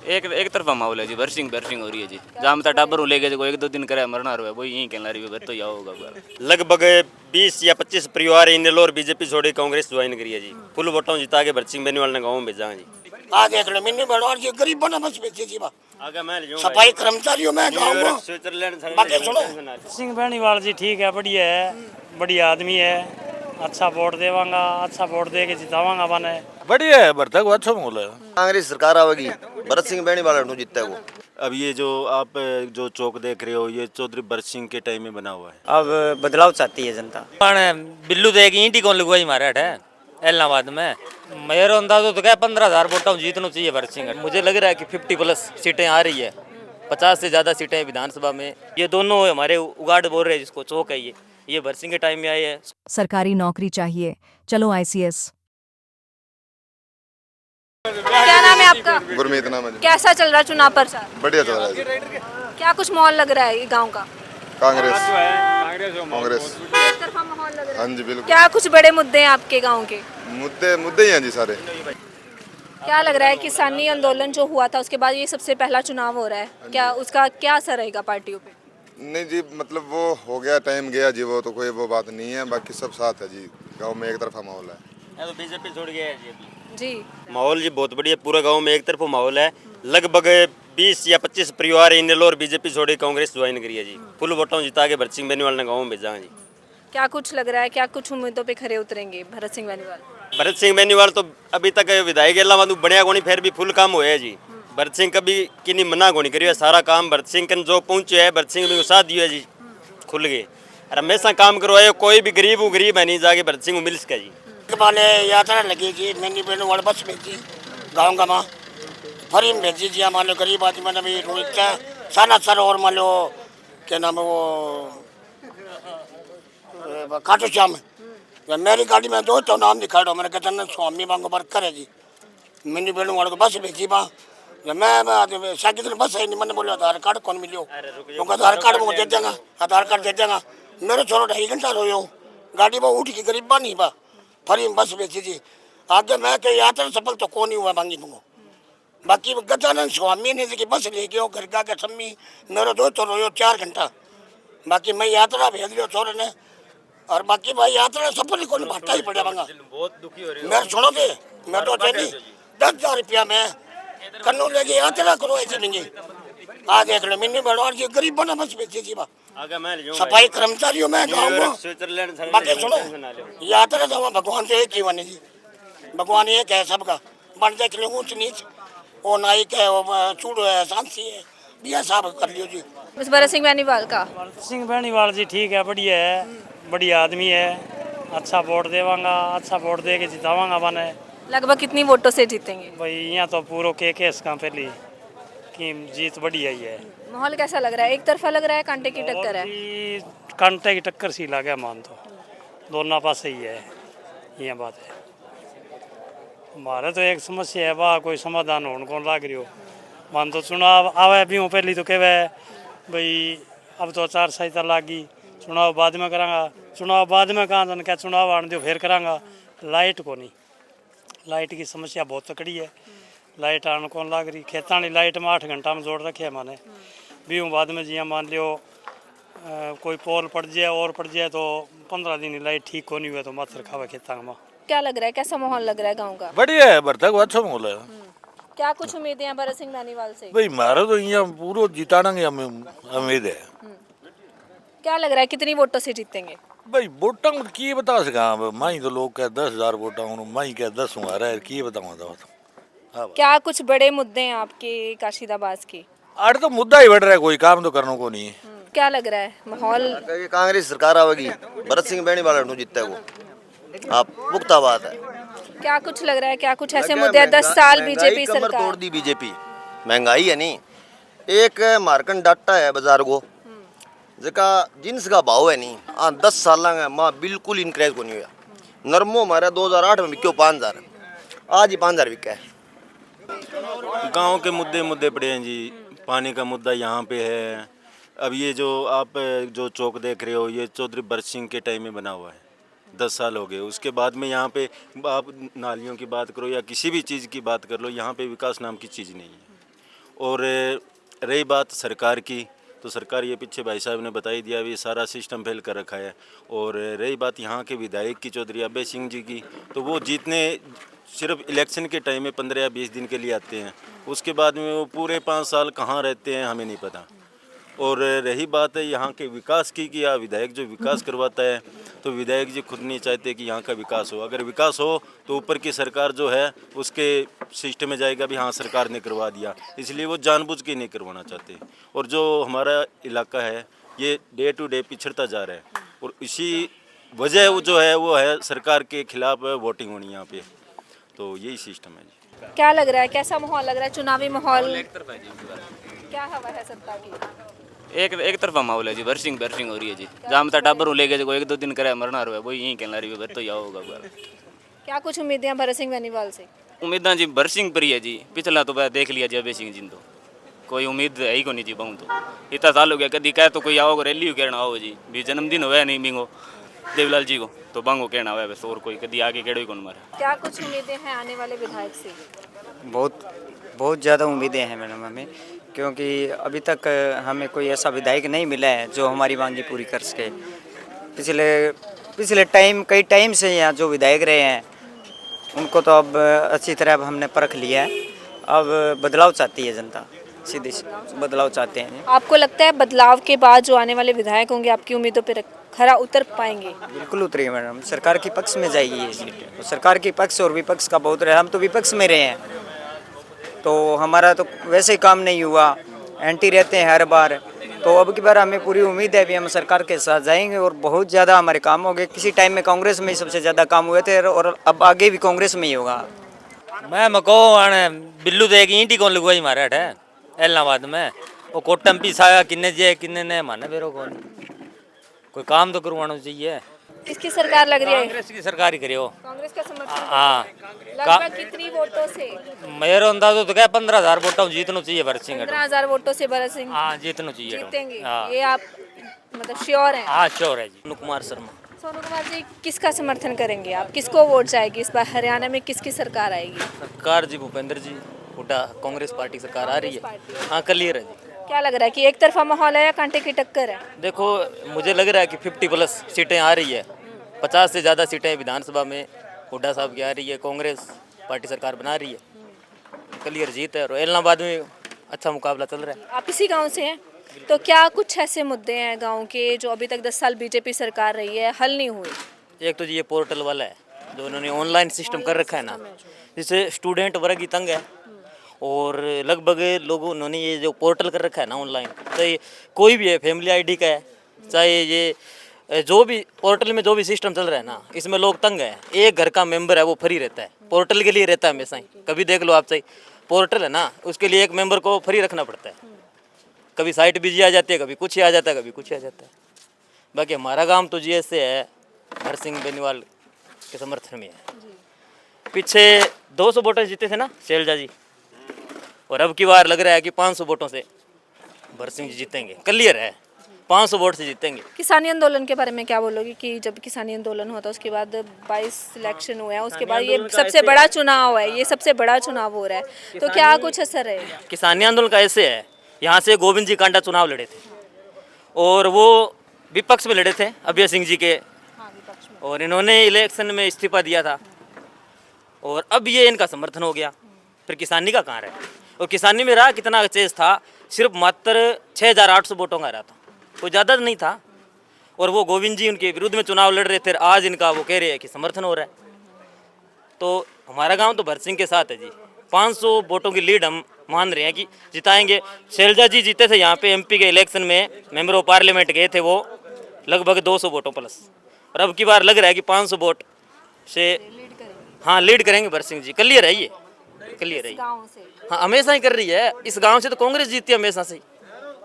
एक तरफा माहौल है जी। बर्सिंग हो रही है जी। जहाँ मतलब टाबर ले गए कोई 1-2 दिन करे मरना रहा है वही यहीं कहना रही है तो या होगा। लगभग 20 या 25 परिवार इन नेलोर बीजेपी छोड़ी कांग्रेस ज्वाइन करी है जी। फुल वोटों जिता के भरत सिंह बेनीवाल ने गाँव में भेजा जी। आ देख लो मिन्नी बड़वार जी गरीब बना बस बेचे जी बा आगे मैं सफाई कर्मचारियों में गाँव में स्विट्जरलैंड बाकी सुनो सिंह बेनीवाल जी ठीक है, बढ़िया है, बढ़िया आदमी है, अच्छा वोट देवांगा, अच्छा वोट दे के जितावांगा बने। बढ़िया है, भरतक को अच्छा माहौल है। कांग्रेस सरकार आवेगी, भरत सिंह बेनीवाल नु जीतता है वो। अब ये जो आप जो चौक देख रहे हो ये चौधरी भरत सिंह के टाइम में बना हुआ है। अब बदलाव चाहती है जनता। बिल्लू तो एक ईंट ही कौन लगवाई मारा है इलाहाबाद में। मेरा अंदाजा तो क्या 15,000 वोटों जीतना चाहिए भरत सिंह। मुझे लग रहा है कि 50+ सीटें आ रही है, 50 से ज़्यादा सीटें विधानसभा में। ये दोनों हमारे उगाड़ बोल रहे हैं जिसको चौक है ये भरत सिंह के टाइम में आए है। सरकारी नौकरी चाहिए, चलो ICS। क्या नाम है आपका? गुरमीत नाम है। कैसा चल रहा चुनाव प्रचार? बढ़िया चल रहा है। क्या कुछ माहौल लग रहा है गांव का? कांग्रेस एक तरफा माहौल लग रहा है। हाँ जी बिल्कुल। क्या कुछ बड़े मुद्दे हैं आपके गांव के? मुद्दे ही हैं जी सारे। क्या लग रहा है किसानी आंदोलन जो हुआ था उसके बाद ये सबसे पहला चुनाव हो रहा है, क्या उसका क्या असर रहेगा पार्टियों पे? नहीं जी मतलब वो हो गया टाइम गया जी, वो तो कोई वो बात नहीं है, बाकी सब साथ है जी। गांव में एक तरफा माहौल है। तो बीजेपी छोड़ गया है जी। माहौल जी बहुत बढ़िया, पूरा गांव में एक तरफ माहौल है। लगभग 20 या 25 परिवार इन नेलोर बीजेपी छोड़ी कांग्रेस ज्वाइन करी है जी। फुल वोटों जिता के भरत सिंह बेनीवाल ने गाँव में भेजा जी। क्या कुछ लग रहा है, क्या कुछ उम्मीदों पे खरे उतरेंगे भरत सिंह बेनीवाल? भरत सिंह बेनीवाल तो अभी तक विधायक इलाहाबाद बढ़िया गोनी फिर भी फुल काम हुआ है जी। भरत सिंह कभी किन्नी मना गोनी करी है, सारा काम भरत सिंह के जो पहुंचे है भरत सिंह भी साथ दिया है जी। खुल गए और हमेशा काम करवाए, कोई भी गरीब है नहीं जाके भरत सिंह मिल सके जी। वाले यात्रा लगी जी मिन्नी बेनीवाल बस भेजी गाँव का माँ फरी में भेजी जी। मान लो गरीब आदमी मैंने भी रोहित साना सर और मान लो क्या नाम है वो खाटू श्याम। मेरी गाड़ी में दो तो नाम दिखा दो, मैंने कहता स्वामी मांगो बरकर है जी। मिन्नी बेनीवाल को बस भेजी बा मैं साइकिल बस है नहीं, मैंने बोला आधार कार्ड कौन मिलो क्योंकि आधार कार्ड में दे देंगे, आधार कार्ड दे देंगे। मेरे छोरो 2.5 घंटा रोयो गाड़ी में उठ के गरीब नहीं बा फरी में बस बेची जी। आगे मैं के यात्रा सफल तो कौन ही हुआ मांगी दूंगा, बाकी गजानंद स्वामी ने जी बस ले गयो घर का के सम्मी मेरे दो तो रोयो 4 घंटा। बाकी मैं यात्रा भेज लियो छोरे ने और बाकी भाई यात्रा सफल ही कौन भाटा ही पड़ा मांगा। बहुत दुखी हो रही है। मेरे छोड़ो के मैं तो चाहिए 10,000 रुपया में कन्नू लेके यात्रा करो ऐसे नहीं। आ देख लो मिन्नी बड़वार जी गरीब बना बस बेचे जी बा आगे मैं सफाई कर्मचारियों में गाँव में स्विट्जरलैंड बाकी सुनो यात्रा तो भगवान से एक ही बने जी। भगवान एक है सबका बन देख लो ऊँच नीच वो नाइक है वो चूड़ है सांसी है बिया साहब कर लियो जी। बस भरत सिंह बेनीवाल का? भरत सिंह बेनीवाल जी ठीक है, बढ़िया है, बढ़िया आदमी है, अच्छा वोट देवांगा, अच्छा वोट दे के जितावांगा बने। लगभग कितनी वोटों से जीतेंगे? भाई यहाँ तो पूरा के इसका पहली कि जीत बढ़िया ही है। माहौल कैसा लग रहा है, एक तरफा लग रहा है, कांटे की टक्कर है? कांटे की टक्कर सी लगे मान तो दोनों पास ही है, ये बात है। हमारे तो एक समस्या है वाह कोई समाधान होने को लग रही हो। मान तो चुनाव आवे भी हूँ पहली तो कहे भाई अब तो आचार संहिता लागी, चुनाव बाद में करांगा, चुनाव बाद में कहाँ जाने क्या चुनाव आने दो फिर करांगा। लाइट को नहीं, लाइट की समस्या बहुत तकड़ी है, लाइट आने कौन लग रही। खेतों की लाइट में 8 घंटा में जोड़ रखे है मैंने भी हूँ। बाद में जिया मान लियो कोई पोल पड़ जाए और पड़ जाए तो 15 दिन लाइट ठीक होनी हुए तो मात्र खावे खेतों में। क्या लग रहा है, कैसा माहौल लग रहा है गाँव का? बढ़िया है, भरतक को अच्छा माहौल है। क्या कुछ उम्मीदें हैं भरत सिंह बेनीवाल से? भाई मारो तो यहाँ पूरा जिताना की उम्मीद है। क्या लग रहा है कितनी वोटों से जीतेंगे? भाई वोटा की बता सका माई तो लोग कह 10,000 वोटा माई कह 10 हुआ रहा की बताऊँ। क्या कुछ बड़े मुद्दे हैं आपके काशिदाबाद के? अरे तो मुद्दा ही बढ़ रहा है, कोई काम तो करने को नहीं है। क्या लग रहा है माहौल? कांग्रेस सरकार आवेगी, भरत सिंह बेनीवाल नु जीतता है वो। आप पुख्ता बात है। क्या कुछ लग रहा है, क्या कुछ ऐसे मुद्दे 10 साल बीजेपी कमर सरकार तोड़ दी बीजेपी। महंगाई है नहीं, एक मार्कन डाटा है बाजार को जका जिन्स का भाव है नहीं 10 साल माँ बिल्कुल इनक्रेज को नहीं हुआ। नरमो हमारा 2008 में बिको 5,000, आज ही 5,000 बिका है। गांव के मुद्दे पड़े हैं जी। पानी का मुद्दा यहाँ पे है। अब ये जो आप जो चौक देख रहे हो ये चौधरी भरत सिंह के टाइम में बना हुआ है, 10 साल हो गए। उसके बाद में यहाँ पे आप नालियों की बात करो या किसी भी चीज़ की बात कर लो, यहाँ पे विकास नाम की चीज़ नहीं है। और रही बात सरकार की, तो सरकार ये पीछे भाई साहब ने बता ही दिया, अभी सारा सिस्टम फेल कर रखा है। और रही बात यहाँ के विधायक की, चौधरी अभय सिंह जी की, तो वो जीतने सिर्फ इलेक्शन के टाइम में 15 या 20 दिन के लिए आते हैं, उसके बाद में वो पूरे 5 साल कहाँ रहते हैं हमें नहीं पता। और रही बात है यहाँ के विकास की कि विधायक जो विकास करवाता है, तो विधायक जी खुद नहीं चाहते कि यहाँ का विकास हो। अगर विकास हो तो ऊपर की सरकार जो है उसके सिस्टम में जाएगा भी हाँ सरकार ने करवा दिया, इसलिए वो जानबूझ के नहीं करवाना चाहते। और जो हमारा इलाका है ये डे टू डे पिछड़ता जा रहा है, और इसी वजह वो जो है वो है सरकार के खिलाफ वोटिंग होनी यहाँ पे, तो यही सिस्टम है जी। क्या लग रहा है, कैसा माहौल लग रहा है, चुनावी माहौल क्या हवा है सत्ता की? एक तरफा माहौल है जी, बरसिंग हो रही है जी। जहाँ मतलब टाबर ले गए, एक दो दिन करे मरना रहा है, वही यहीं कहना रही है, तो या होगा। क्या कुछ उम्मीदें भरत सिंह बेनीवाल से? उम्मीदें जी बरसिंह पर ही है जी, पिछला तो देख लिया जी अभय सिंह जी, तो कोई उम्मीद है ही को नहीं जी। बहु तो इतना साल हो गया, कभी कहे तो कोई आओ रैली कहना आओ जी, भी जन्मदिन हुआ नहीं बिंगो देवलाल जी को, तो बांगो कहना हुआ बस, और कोई कभी आगे केड़ो ही कौन मारे। क्या कुछ उम्मीदें हैं आने वाले विधायक से? बहुत ज़्यादा उम्मीदें हैं मैडम हमें, क्योंकि अभी तक हमें कोई ऐसा विधायक नहीं मिला है जो हमारी मांगी पूरी कर सके। पिछले कई टाइम से यहाँ जो विधायक रहे हैं उनको तो अब अच्छी तरह अब हमने परख लिया है। अब बदलाव चाहती है जनता, सीधे बदलाव चाहते हैं। आपको लगता है बदलाव के बाद जो आने वाले विधायक होंगे आपकी उम्मीदों पर खरा उतर पाएंगे? बिल्कुल उतरेंगे मैडम, सरकार के पक्ष में जाएगी ये सीट। सरकार के पक्ष और विपक्ष का बहुत रहा, हम तो विपक्ष में रहे हैं, तो हमारा तो वैसे ही काम नहीं हुआ, एंटी रहते हैं हर बार। तो अब की बार हमें पूरी उम्मीद है भी हम सरकार के साथ जाएंगे और बहुत ज़्यादा हमारे काम हो गए। किसी टाइम में कांग्रेस में ही सबसे ज़्यादा काम हुए थे और अब आगे भी कांग्रेस में ही होगा। मैं मको आने बिल्लू तो एक ईंटी कौन लगवाई मारा है इलाहाबाद में, वो कोटम पीसा किन्ने जे किन्ने ने माने बेरो कौन, कोई काम तो करवाना चाहिए। किसकी सरकार लग रही है? कांग्रेस की सरकार ही करियो। कांग्रेस का समर्थन? हाँ, लगभग कितनी वोटों से? मेरा अंदाजा तो क्या 15,000 वोटों जीतना चाहिए भरत सिंह। 15,000 वोटों से भरत सिंह हाँ जीतना चाहिए, जीतेंगे। हाँ। ये आप मतलब श्योर हैं? हाँ श्योर है जी। सोनू कुमार शर्मा। सोनू कुमार जी किसका समर्थन करेंगे आप? किसको वोट जाएगी इस बार हरियाणा में? किसकी सरकार आएगी? सरकार जी भूपेंद्र जी हुड्डा, कांग्रेस पार्टी सरकार आ रही है। हाँ क्लियर है जी। क्या लग रहा है कि एक तरफा माहौल है या कांटे की टक्कर है? देखो मुझे लग रहा है कि 50+ सीटें आ रही है, 50 से ज़्यादा सीटें विधानसभा में हुड्डा साहब की आ रही है। कांग्रेस पार्टी सरकार बना रही है, क्लियर जीत है। और इलाहाबाद में अच्छा मुकाबला चल रहा है। आप इसी गांव से हैं, तो क्या कुछ ऐसे मुद्दे हैं गांव के जो अभी तक 10 साल बीजेपी सरकार रही है हल नहीं हुए? एक तो ये पोर्टल वाला है जो उन्होंने ऑनलाइन सिस्टम कर रखा है ना, जिससे स्टूडेंट वर्ग ही तंग है। और लगभग लोगों उन्होंने ये जो पोर्टल कर रखा है ना ऑनलाइन, चाहे कोई भी है, फैमिली आईडी का है, चाहे ये जो भी पोर्टल में जो भी सिस्टम चल रहा है ना, इसमें लोग तंग है। एक घर का मेंबर है वो फ्री रहता है, पोर्टल के लिए रहता है हमेशा ही। कभी देख लो आप, चाहे पोर्टल है ना उसके लिए एक मेंबर को फ्री रखना पड़ता है। कभी साइट बिजी आ जाती है, कभी कुछ ही आ जाता है, कभी कुछ ही आ जाता है। बाकी हमारा काम तो जी ऐसे है, भरत सिंह बेनीवाल के समर्थन में है। पीछे 200 वोटर जीते थे ना शैलजा जी, और अब की बार लग रहा है कि 500 वोटों से भरत सिंह जी जीतेंगे, क्लियर है 500 वोट से जीतेंगे। किसानी आंदोलन के बारे में क्या बोलोगे कि जब किसानी आंदोलन हुआ था उसके बाद 22 इलेक्शन हुए हैं, उसके बाद ये सबसे बड़ा चुनाव है, ये सबसे बड़ा चुनाव हो रहा है, तो क्या कुछ असर है? किसानी आंदोलन का ऐसे है, यहाँ से गोविंद जी कांडा चुनाव लड़े थे और वो विपक्ष में लड़े थे अभय सिंह जी के, और इन्होंने इलेक्शन में इस्तीफा दिया था और अब ये इनका समर्थन हो गया। फिर किसानी का कहाँ रहा? और किसानी में रहा कितना चेज था, सिर्फ मात्र 6,800 वोटों का रहा था, कोई ज़्यादा नहीं था। और वो गोविंद जी उनके विरुद्ध में चुनाव लड़ रहे थे, आज इनका वो कह रहे हैं कि समर्थन हो रहा है। तो हमारा गांव तो भरत सिंह के साथ है जी, 500 वोटों की लीड हम मान रहे हैं कि जिताएंगे। शैलजा जी जीते थे यहाँ पे एमपी के इलेक्शन में, मेंबर ऑफ पार्लियामेंट गए थे वो लगभग 200 वोटों प्लस, और अब की बार लग रहा है कि 500 वोट से हाँ लीड करेंगे भरत सिंह जी, क्लियर है ये, क्लियर है। हाँ हमेशा ही कर रही है, इस गांव से तो कांग्रेस जीतती है हमेशा से ही,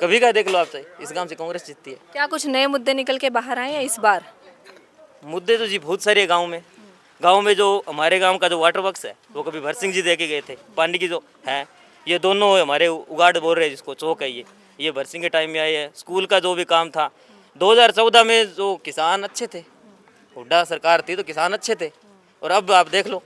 कभी का देख लो आप, सही इस गांव से कांग्रेस जीतती है। क्या कुछ नए मुद्दे निकल के बाहर आए हैं इस बार? मुद्दे तो जी बहुत सारे गांव में जो हमारे गांव का जो वाटर वर्क्स है वो कभी भरत सिंह जी दे के गए थे। पानी की जो है ये दोनों हमारे उगाड़ बोल रहे हैं जिसको चौक है, ये भरत सिंह के टाइम में आए है। स्कूल का जो भी काम था 2014 में जो किसान अच्छे थे, हुड्डा सरकार थी तो किसान अच्छे थे, और अब आप देख लो